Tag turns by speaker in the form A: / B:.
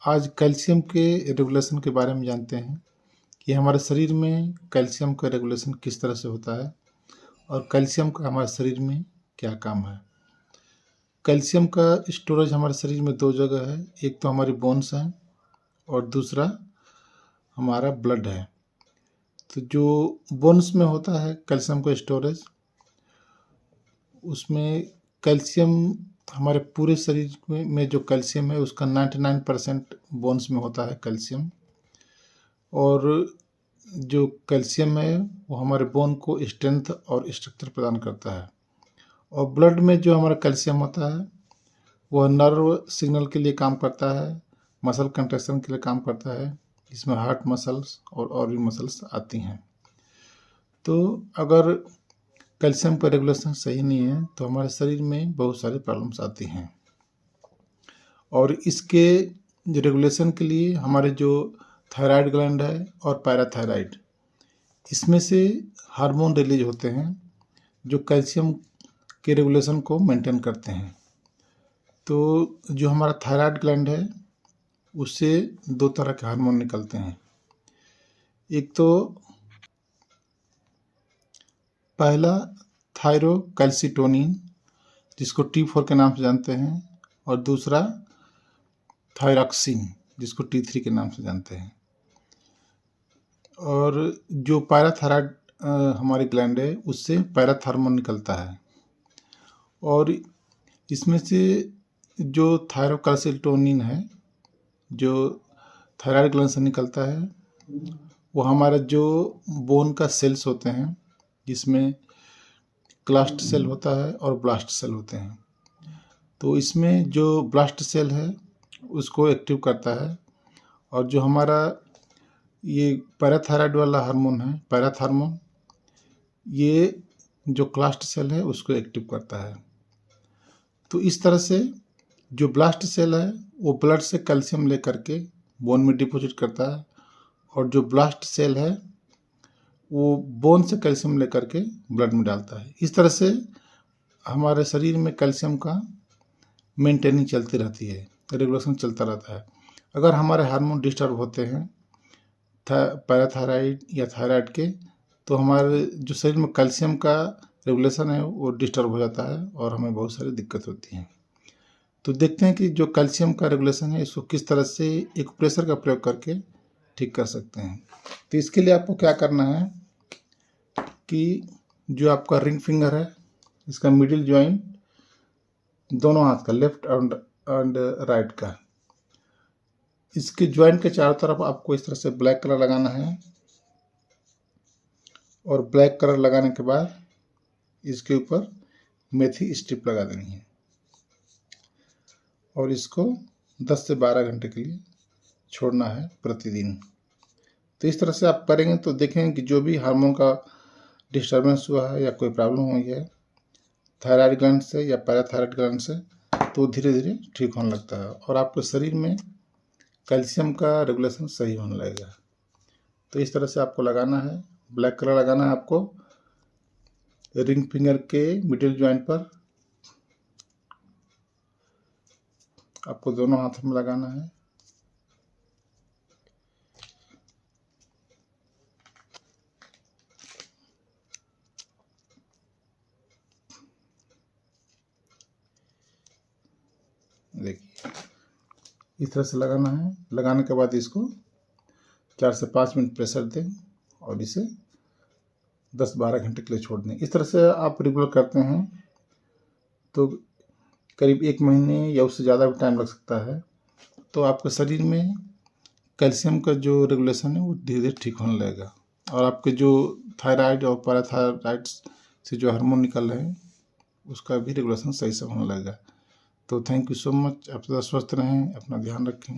A: आज कैल्शियम के रेगुलेशन के बारे में जानते हैं कि हमारे शरीर में कैल्शियम का रेगुलेशन किस तरह से होता है और कैल्शियम का हमारे शरीर में क्या काम है। कैल्शियम का स्टोरेज हमारे शरीर में दो जगह है, एक तो हमारी बोन्स हैं और दूसरा हमारा ब्लड है। तो जो बोन्स में होता है कैल्शियम का स्टोरेज, उसमें कैल्शियम हमारे पूरे शरीर में जो कैल्शियम है उसका 99% बोन्स में होता है कैल्शियम। और जो कैल्शियम है वो हमारे बोन को स्ट्रेंथ और स्ट्रक्चर प्रदान करता है। और ब्लड में जो हमारा कैल्शियम होता है वह नर्व सिग्नल के लिए काम करता है, मसल कंट्रैक्शन के लिए काम करता है, इसमें हार्ट मसल्स और भी मसल्स आती हैं। तो अगर कैल्शियम का रेगुलेशन सही नहीं है तो हमारे शरीर में बहुत सारी प्रॉब्लम्स आती हैं। और इसके रेगुलेशन के लिए हमारे जो थायराइड ग्लैंड है और पैराथायराइड, इसमें से हार्मोन रिलीज होते हैं जो कैल्शियम के रेगुलेशन को मेंटेन करते हैं। तो जो हमारा थायराइड ग्लैंड है उससे दो तरह के हार्मोन निकलते हैं। एक तो पहला थायरोकैल्सिटोनिन जिसको T4 के नाम से जानते हैं, और दूसरा थायरॉक्सिन जिसको T3 के नाम से जानते हैं। और जो पैराथायराइड हमारी ग्लैंड है उससे पैराथार्मोन निकलता है। और इसमें से जो थायरोकैल्सिटोनिन है जो थायराइड ग्लैंड से निकलता है वो हमारा जो बोन का सेल्स होते हैं जिसमें क्लास्ट सेल होता है और ब्लास्ट सेल होते हैं। तो इसमें जो ब्लास्ट सेल है उसको एक्टिव करता है, और जो हमारा ये पैराथायराइड वाला हार्मोन है पैराथार्मोन, ये जो क्लास्ट सेल है उसको एक्टिव करता है। तो इस तरह से जो ब्लास्ट सेल है वो ब्लड से कैल्शियम लेकर के बोन में डिपॉजिट करता है, और जो ब्लास्ट सेल है वो बोन से कैल्शियम लेकर के ब्लड में डालता है। इस तरह से हमारे शरीर में कैल्शियम का मेंटेनिंग चलती रहती है, रेगुलेशन चलता रहता है। अगर हमारे हार्मोन डिस्टर्ब होते हैं पैराथायराइड या थायराइड के, तो हमारे जो शरीर में कैल्शियम का रेगुलेशन है वो डिस्टर्ब हो जाता है और हमें बहुत सारी दिक्कत होती है। तो देखते हैं कि जो कैल्शियम का रेगुलेशन है इसको किस तरह से एक प्रेशर का प्रयोग करके ठीक कर सकते हैं। तो इसके लिए आपको क्या करना है कि जो आपका रिंग फिंगर है इसका मिडिल जॉइंट दोनों हाथ का, लेफ्ट एंड राइट का, इसके जॉइंट के चारों तरफ आपको इस तरह से ब्लैक कलर लगाना है। और ब्लैक कलर लगाने के बाद इसके ऊपर मेथी स्ट्रिप लगा देनी है और इसको 10 से 12 घंटे के लिए छोड़ना है प्रतिदिन। तो इस तरह से आप करेंगे तो देखेंगे कि जो भी हार्मोन का डिस्टर्बेंस हुआ है या कोई प्रॉब्लम हुई है थायराइड ग्लैंड से या पैराथायराइड ग्लैंड से, तो धीरे धीरे ठीक होने लगता है और आपके शरीर में कैल्शियम का रेगुलेशन सही होने लगेगा। तो इस तरह से आपको लगाना है, ब्लैक कलर लगाना है आपको रिंग फिंगर के मिडिल जॉइंट पर, आपको दोनों हाथों में लगाना है। देखिए इस तरह से लगाना है। लगाने के बाद इसको 4 से 5 मिनट प्रेशर दें और इसे 10-12 घंटे के लिए छोड़ दें। इस तरह से आप रेगुलर करते हैं तो करीब 1 महीने या उससे ज़्यादा भी टाइम लग सकता है। तो आपके शरीर में कैल्शियम का जो रेगुलेशन है वो धीरे धीरे ठीक होने लगेगा और आपके जो थायराइड और पैराथायराइड से जो हार्मोन निकल रहे हैं उसका भी रेगुलेशन सही से होने लगेगा। तो थैंक यू सो मच। आप सदा स्वस्थ रहें, अपना ध्यान रखें।